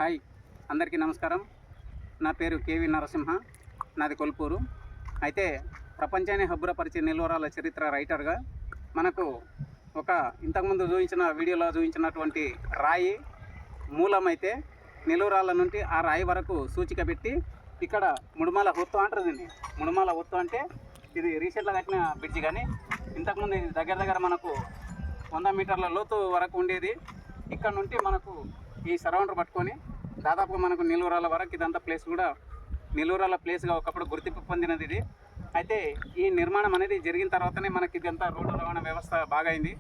Hi, అందరికీ నమస్కారం. నా పేరు కేవి నరసింహ, నాది కొల్పూరు. అయితే ప్రపంచాన్ని హబ్బురపరిచే నిలువరాల చరిత్ర రైటర్గా మనకు ఒక ఇంతకుముందు వీడియోలో చూపించినటువంటి రాయి మూలమైతే నిలువరాల నుండి ఆ రాయి వరకు సూచిక పెట్టి ఇక్కడ ముడుమాల ఒత్తు అంటారు. దీన్ని ముడుమాల ఒత్తు అంటే ఇది రీసెంట్గా కట్టిన బ్రిడ్జి, కానీ ఇంతకుముందు ఇది దగ్గర మనకు 100 మీటర్ల లోతు వరకు ఉండేది. ఇక్కడ నుండి మనకు ఈ సరౌండర్ పట్టుకొని దాదాపుగా మనకు నిలువరాల వరకు ఇదంతా ప్లేస్ కూడా నిలువరాల ప్లేస్గా ఒకప్పుడు గుర్తింపు పొందినది ఇది. అయితే ఈ నిర్మాణం అనేది జరిగిన తర్వాతనే మనకి ఇదంతా రోడ్డు రవాణా వ్యవస్థ బాగా అయింది.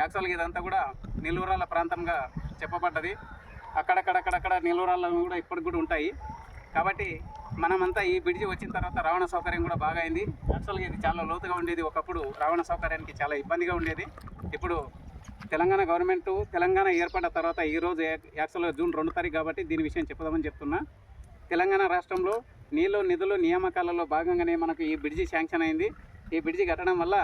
యాక్చువల్గా ఇదంతా కూడా నిలువరాల ప్రాంతంగా చెప్పబడ్డది. అక్కడక్కడ నిలువరాళ్ళు కూడా ఇప్పటికి కూడా ఉంటాయి. కాబట్టి మనమంతా ఈ బ్రిడ్జి వచ్చిన తర్వాత రవాణా సౌకర్యం కూడా బాగా అయింది. యాక్చువల్గా ఇది చాలా లోతుగా ఉండేది, ఒకప్పుడు రవాణా సౌకర్యానికి చాలా ఇబ్బందిగా ఉండేది. ఇప్పుడు తెలంగాణ గవర్నమెంట్ తెలంగాణ ఏర్పడిన తర్వాత ఈరోజు యాక్చువల్గా జూన్ 2 తారీఖు కాబట్టి దీని విషయం చెప్పుదామని చెప్తున్నా. తెలంగాణ రాష్ట్రంలో నీళ్ళు నిధులు నియామకాలలో భాగంగానే మనకు ఈ బ్రిడ్జి శాంక్షన్ అయింది. ఈ బ్రిడ్జి కట్టడం వల్ల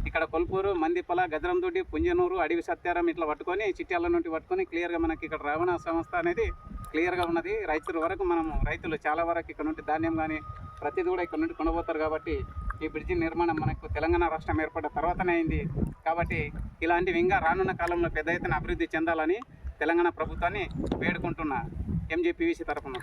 ఇక్కడ కొల్పూరు, మందిపల, గద్రందొడ్డి, పుంజనూరు, అడవి సత్యారం ఇట్లా పట్టుకొని చిట్యాల నుండి పట్టుకొని క్లియర్గా మనకి ఇక్కడ రవాణా సంస్థ అనేది క్లియర్గా ఉన్నది. రైతుల వరకు రైతులు చాలా వరకు ఇక్కడ నుండి ధాన్యం కానీ ప్రతిదీ కూడా ఇక్కడ నుండి కొనబోతారు. కాబట్టి ఈ బ్రిడ్జి నిర్మాణం మనకు తెలంగాణ రాష్ట్రం ఏర్పడిన తర్వాతనే అయింది. కాబట్టి ఇలాంటివి ఇంకా రానున్న కాలంలో పెద్ద ఎత్తున అభివృద్ధి చెందాలని తెలంగాణ ప్రభుత్వాన్ని వేడుకుంటున్న ఎంజేపీవీసీ తరఫున.